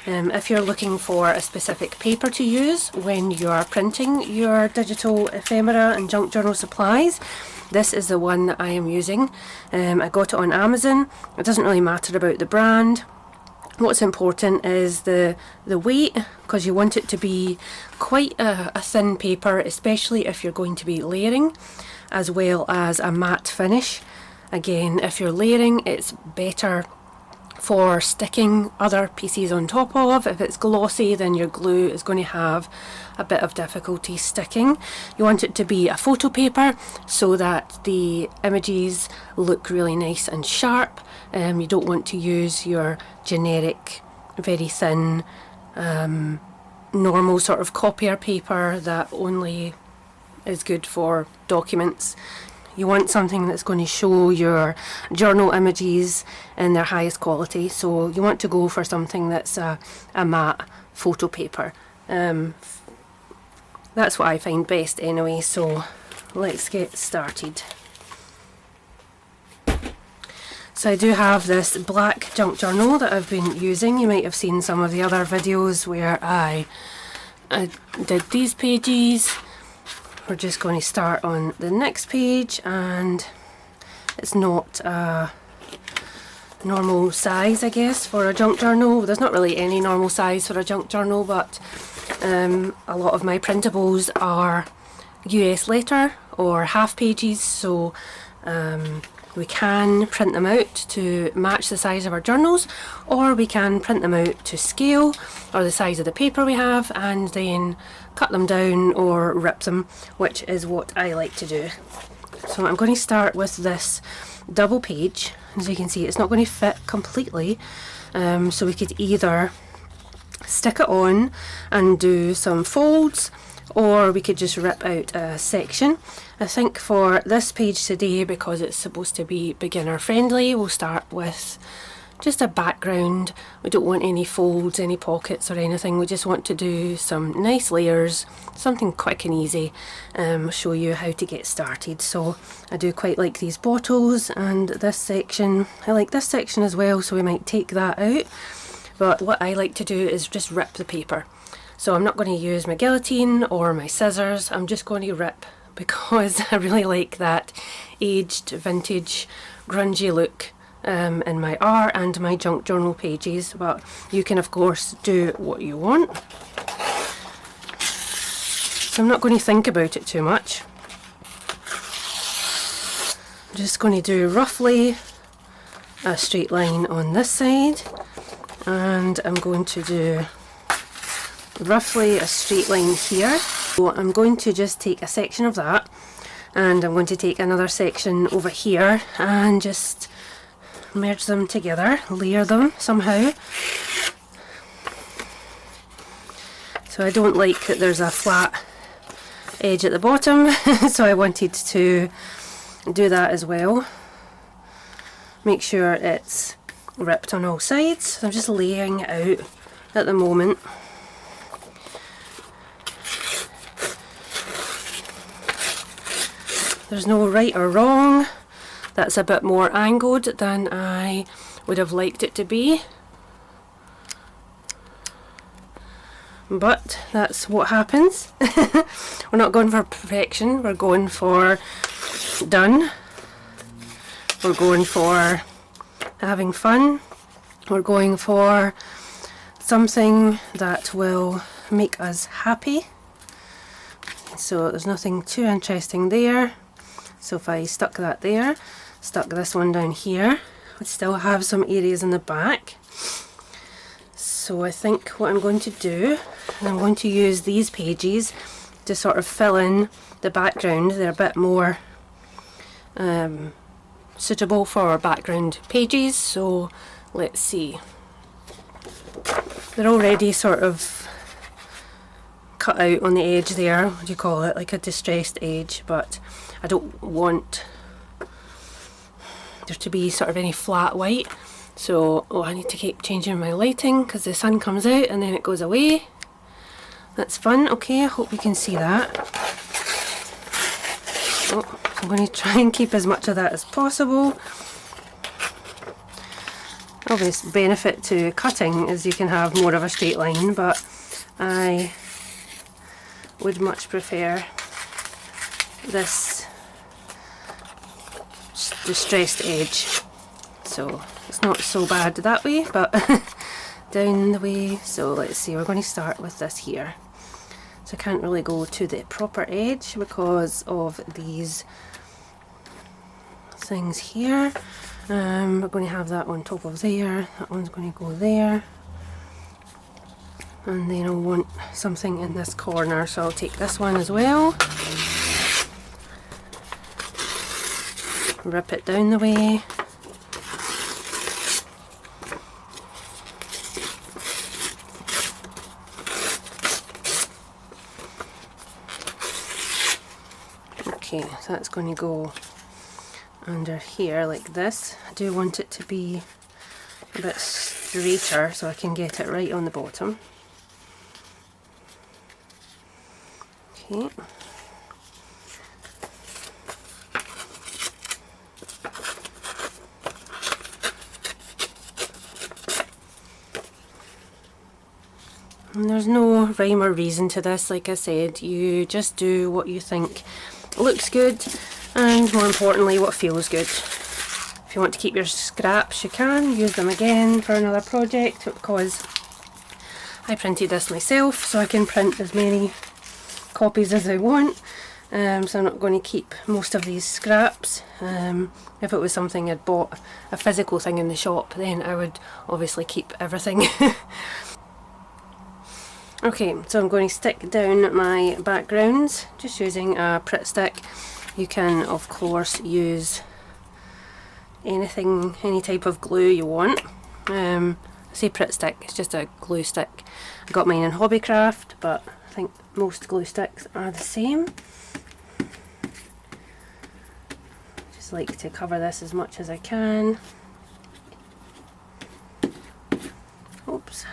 If you're looking for a specific paper to use when you're printing your digital ephemera and junk journal supplies, this is the one that I am using. I got it on Amazon. It doesn't really matter about the brand. What's important is the weight, because you want it to be quite a thin paper, especially if you're going to be layering, as well as a matte finish. Again, if you're layering, it's better for sticking other pieces on top of. If it's glossy, then your glue is going to have a bit of difficulty sticking. You want it to be a photo paper so that the images look really nice and sharp. You don't want to use your generic, very thin, normal sort of copier paper that only is good for documents. You want something that's going to show your journal images in their highest quality, so you want to go for something that's a matte photo paper. That's what I find best anyway, so let's get started. So I do have this black junk journal that I've been using. You might have seen some of the other videos where I did these pages. We're just going to start on the next page, and it's not a normal size, I guess, for a junk journal. There's not really any normal size for a junk journal, but a lot of my printables are US letter or half pages, so we can print them out to match the size of our journals, or we can print them out to scale or the size of the paper we have and then cut them down or rip them, which is what I like to do. So I'm going to start with this double page. As you can see, it's not going to fit completely, so we could either stick it on and do some folds, or we could just rip out a section. I think for this page today, because it's supposed to be beginner friendly, we'll start with just a background. We don't want any folds, any pockets or anything. We just want to do some nice layers, something quick and easy. Show you how to get started. So I do quite like these bottles, and this section, I like this section as well, so we might take that out. But what I like to do is just rip the paper. So I'm not going to use my guillotine or my scissors, I'm just going to rip, because I really like that aged, vintage, grungy look in my art and my junk journal pages. But you can of course do what you want. So I'm not going to think about it too much. I'm just going to do roughly a straight line on this side, and I'm going to do roughly a straight line here. So I'm going to just take a section of that, and I'm going to take another section over here and just merge them together, layer them somehow. So I don't like that there's a flat edge at the bottom, so I wanted to do that as well. Make sure it's ripped on all sides. So I'm just layering it out at the moment. There's no right or wrong. That's a bit more angled than I would have liked it to be, but that's what happens. We're not going for perfection, we're going for done. We're going for having fun. We're going for something that will make us happy. So there's nothing too interesting there. So if I stuck that there, stuck this one down here, we'd still have some areas in the back. So I think what I'm going to do, I'm going to use these pages to sort of fill in the background. They're a bit more suitable for background pages, so let's see. They're already sort of cut out on the edge there, what do you call it, like a distressed edge, but I don't want there to be sort of any flat white. So, I need to keep changing my lighting because the sun comes out and then it goes away. That's fun. Okay, I hope you can see that. Oh, I'm going to try and keep as much of that as possible. obvious benefit to cutting is you can have more of a straight line, but I would much prefer this distressed edge. So it's not so bad that way, but down the way. So let's see, we're going to start with this here. So I can't really go to the proper edge because of these things here. We're going to have that on top of there, that one's going to go there, and then I'll want something in this corner, so I'll take this one as well, rip it down the way. Okay, so that's going to go under here like this. I do want it to be a bit straighter so I can get it right on the bottom. Okay. And there's no rhyme or reason to this, like I said. You just do what you think looks good, and more importantly what feels good. If you want to keep your scraps, you can use them again for another project, because I printed this myself, so I can print as many copies as I want. So I'm not going to keep most of these scraps. If it was something I'd bought, a physical thing in the shop, then I would obviously keep everything. Okay, so I'm going to stick down my backgrounds just using a Pritt stick. You can of course use anything, any type of glue you want. I say Pritt stick, it's just a glue stick. I got mine in Hobbycraft, but I think most glue sticks are the same. Just like to cover this as much as I can. Oops.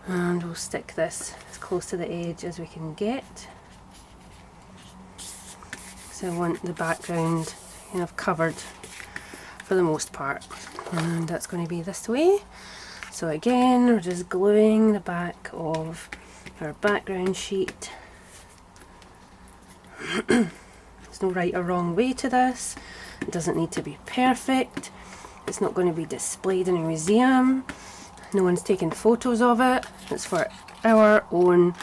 And we'll stick this as close to the edge as we can get. So I want the background kind of covered for the most part. And that's going to be this way. So again, we're just gluing the back of our background sheet. There's no right or wrong way to this. It doesn't need to be perfect. It's not going to be displayed in a museum. No one's taken photos of it. It's for our own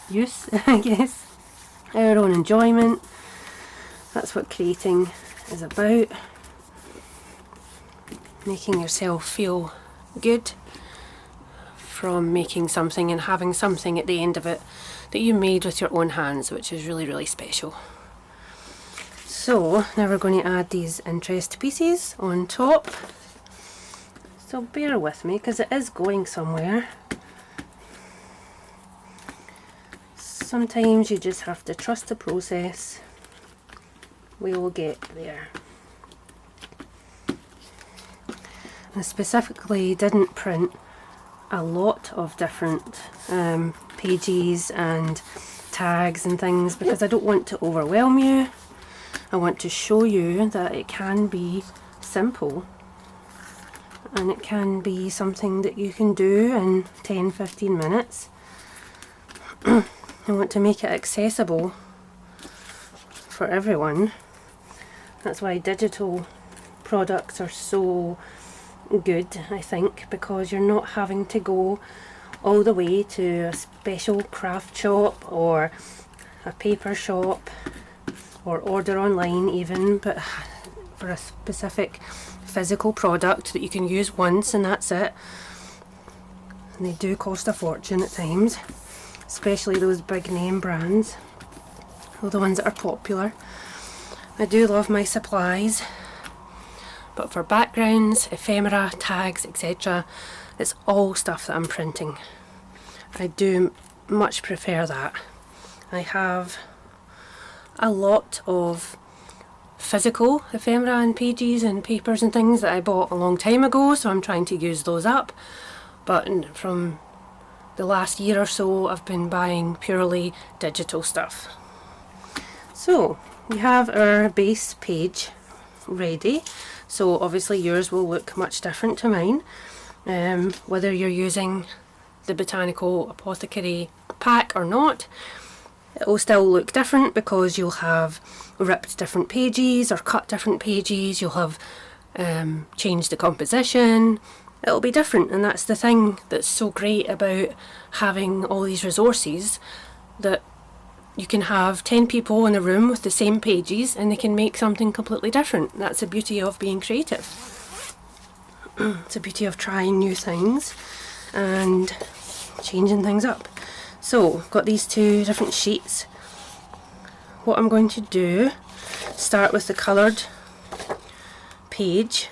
use, I guess. Our own enjoyment. That's what creating is about. Making yourself feel good from making something and having something at the end of it that you made with your own hands, which is really, really special. So now we're going to add these interest pieces on top. So bear with me because it is going somewhere. Sometimes you just have to trust the process. We will get there. I specifically didn't print a lot of different pages and tags and things because I don't want to overwhelm you. I want to show you that it can be simple. And it can be something that you can do in 10-15 minutes. I want to make it accessible for everyone. That's why digital products are so good, I think, because you're not having to go all the way to a special craft shop or a paper shop or order online even, but for a specific physical product that you can use once and that's it. And they do cost a fortune at times, especially those big name brands, or the ones that are popular. I do love my supplies, but for backgrounds, ephemera, tags, etc., it's all stuff that I'm printing. I do much prefer that. I have a lot of physical ephemera and pages and papers and things that I bought a long time ago, so I'm trying to use those up. But from the last year or so, I've been buying purely digital stuff. So we have our base page ready. So obviously yours will look much different to mine. Whether you're using the Botanical Apothecary pack or not, it will still look different because you'll have ripped different pages or cut different pages. You'll have changed the composition. It'll be different, and that's the thing that's so great about having all these resources, that you can have 10 people in a room with the same pages and they can make something completely different. That's the beauty of being creative. It's the beauty of trying new things and changing things up. So, got these two different sheets. What I'm going to do, start with the coloured page.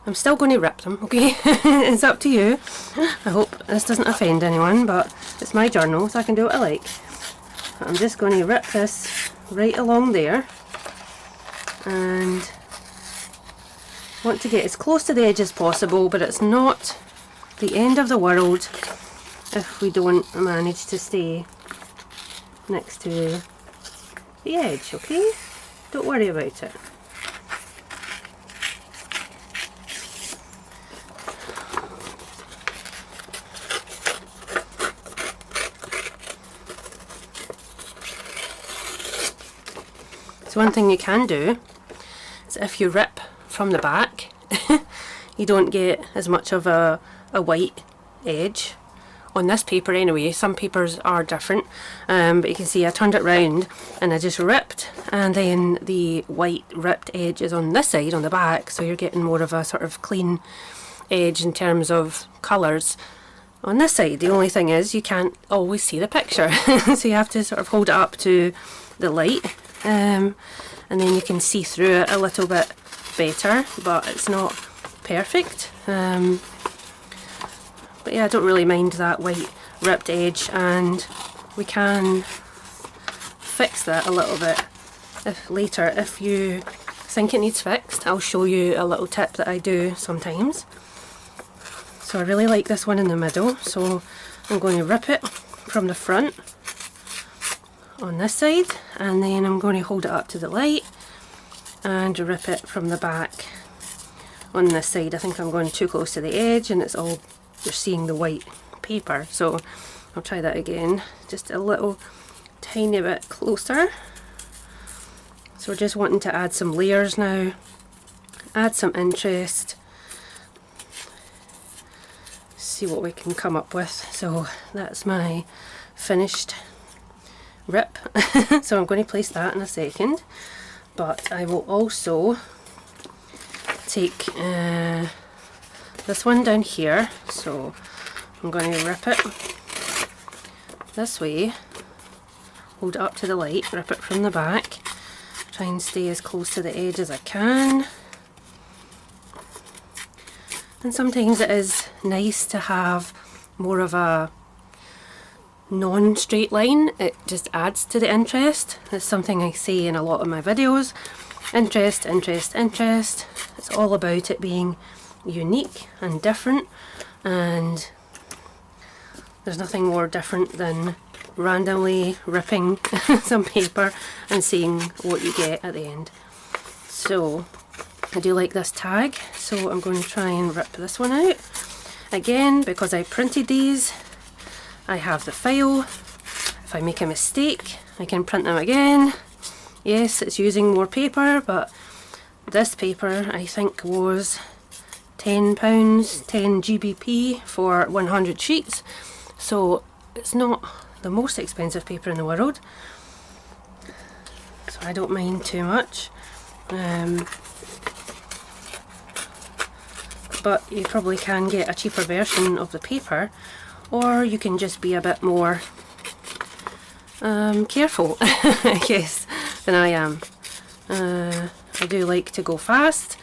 I'm still going to rip them, okay? It's up to you. I hope this doesn't offend anyone, but it's my journal, so I can do what I like. I'm just going to rip this right along there, and want to get as close to the edge as possible, but it's not the end of the world if we don't manage to stay next to the edge, okay? Don't worry about it. So one thing you can do is, if you rip from the back, you don't get as much of a white edge on this paper anyway. Some papers are different, but you can see I turned it round and I just ripped, and then the white ripped edge is on this side, on the back, so you're getting more of a sort of clean edge in terms of colours on this side. The only thing is you can't always see the picture, so you have to sort of hold it up to the light, and then you can see through it a little bit better, but it's not perfect. But yeah, I don't really mind that white ripped edge, and we can fix that a little bit if you think it needs fixed. I'll show you a little tip that I do sometimes. So I really like this one in the middle, so I'm going to rip it from the front on this side, and then I'm going to hold it up to the light and rip it from the back on this side. I think I'm going too close to the edge and it's all, you're seeing the white paper, so I'll try that again, just a little tiny bit closer. So we're just wanting to add some layers now, add some interest, see what we can come up with. So that's my finished rip. So I'm going to place that in a second, but I will also take this one down here. So I'm going to rip it this way, hold it up to the light, rip it from the back, try and stay as close to the edge as I can. And sometimes it is nice to have more of a non-straight line. It just adds to the interest. That's something I say in a lot of my videos. Interest, interest, interest. It's all about it being unique and different, and there's nothing more different than randomly ripping some paper and seeing what you get at the end. So I do like this tag, so I'm going to try and rip this one out. Again, because I printed these, I have the file. If I make a mistake, I can print them again. Yes, it's using more paper, but this paper I think was £10, 10 GBP for 100 sheets. So it's not the most expensive paper in the world. So I don't mind too much. But you probably can get a cheaper version of the paper, or you can just be a bit more careful, I guess, than I am. I do like to go fast.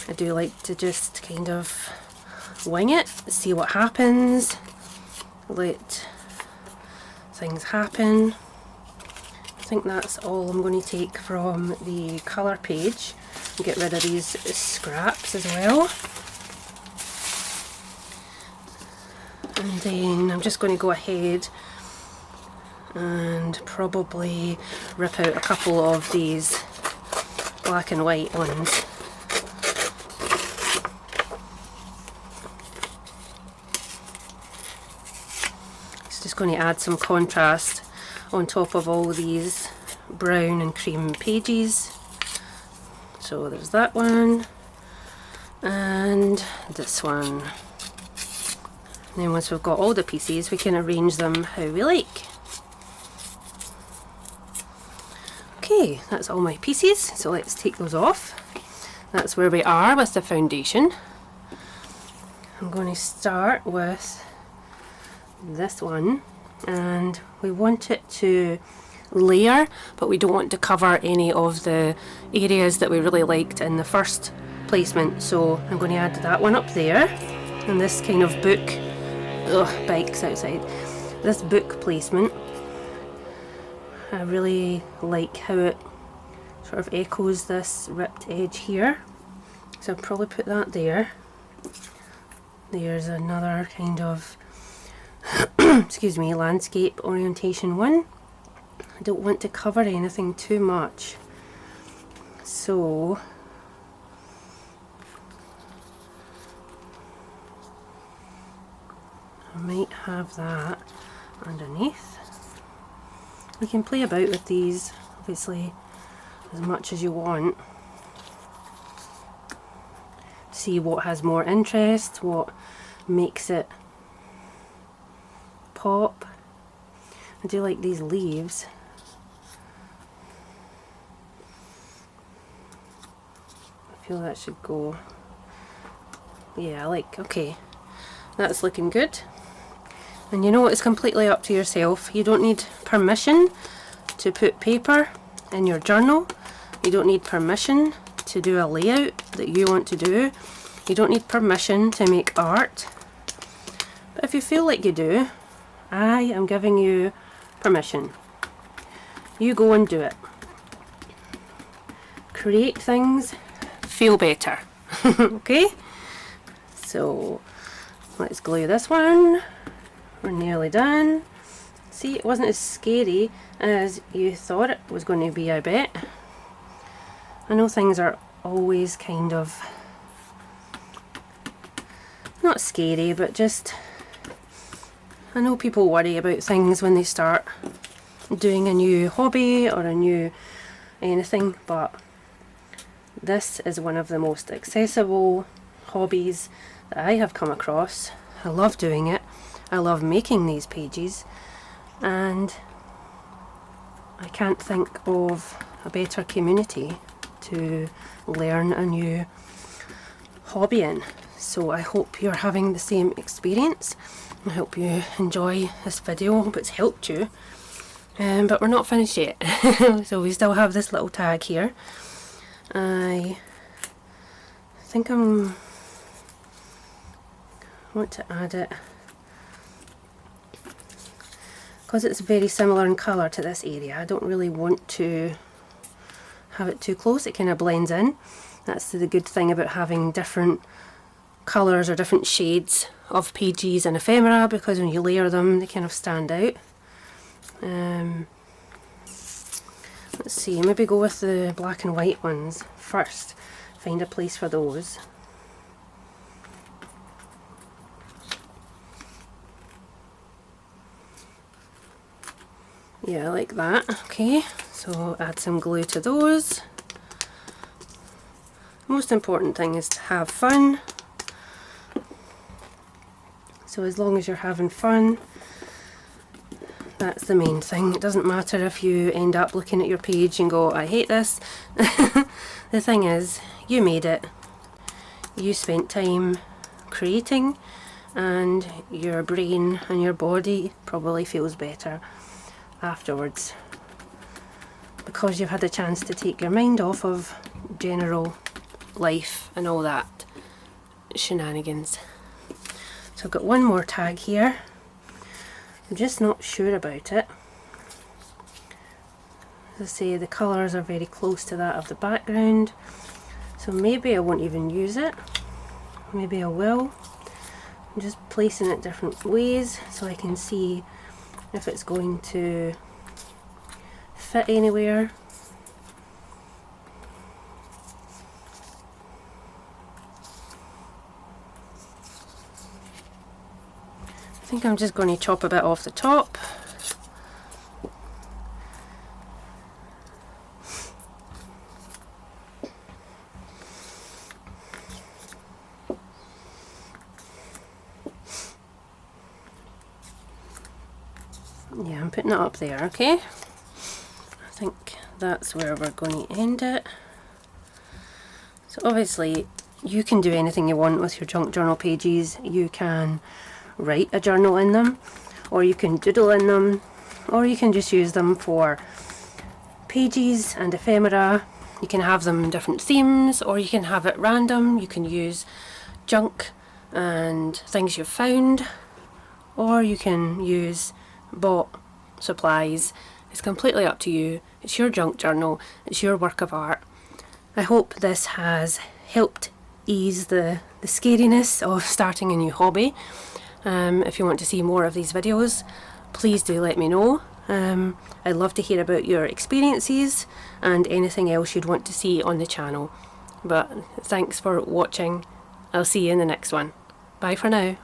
I do like to just kind of wing it, see what happens, let things happen. I think that's all I'm going to take from the colour page. Get rid of these scraps as well. And then I'm just going to go ahead and probably rip out a couple of these black and white ones. It's just going to add some contrast on top of all these brown and cream pages. So there's that one and this one. And then once we've got all the pieces, we can arrange them how we like. Okay, that's all my pieces, so let's take those off. That's where we are with the foundation. I'm going to start with this one, and we want it to layer, but we don't want to cover any of the areas that we really liked in the first placement. So I'm going to add that one up there, and this kind of book, bikes outside, this book placement, I really like how it sort of echoes this ripped edge here, so I'll probably put that there. There's another kind of excuse me, landscape orientation one. I don't want to cover anything too much, so I might have that underneath. You can play about with these, obviously, as much as you want. See what has more interest, what makes it pop. I do like these leaves. I feel that should go. Yeah, okay, that's looking good. And you know, it's completely up to yourself. You don't need permission to put paper in your journal. You don't need permission to do a layout that you want to do. You don't need permission to make art. But if you feel like you do, I am giving you permission. You go and do it. Create things, feel better. Okay? So let's glue this one. We're nearly done. See, it wasn't as scary as you thought it was going to be, I bet. I know things are always kind of not scary, but just, I know people worry about things when they start doing a new hobby or a new anything, but this is one of the most accessible hobbies that I have come across. I love doing it. I love making these pages, and I can't think of a better community to learn a new hobby in. So I hope you're having the same experience. I hope you enjoy this video. I hope it's helped you. But we're not finished yet. So we still have this little tag here. I think I want to add it because it's very similar in colour to this area. I don't really want to have it too close. It kind of blends in. That's the good thing about having different colours or different shades of pages and ephemera, because when you layer them they kind of stand out. Let's see, maybe go with the black and white ones first. Find a place for those. Yeah, like that. Okay, so add some glue to those. Most important thing is to have fun. So as long as you're having fun, that's the main thing. It doesn't matter if you end up looking at your page and go, I hate this. The thing is, you made it. You spent time creating, and your brain and your body probably feels better afterwards, because you've had a chance to take your mind off of general life and all that shenanigans. So I've got one more tag here. I'm just not sure about it. As I say, the colours are very close to that of the background, so maybe I won't even use it. Maybe I will. I'm just placing it different ways so I can see if it's going to fit anywhere. I think I'm just going to chop a bit off the top. Yeah, I'm putting it up there, okay? I think that's where we're going to end it. So obviously you can do anything you want with your junk journal pages. You can write a journal in them, or you can doodle in them, or you can just use them for pages and ephemera. You can have them in different themes, or you can have it random. You can use junk and things you've found, or you can use bought supplies. It's completely up to you. It's your junk journal, it's your work of art. I hope this has helped ease the scariness of starting a new hobby. If you want to see more of these videos, please do let me know. I'd love to hear about your experiences and anything else you'd want to see on the channel. But thanks for watching. I'll see you in the next one. Bye for now.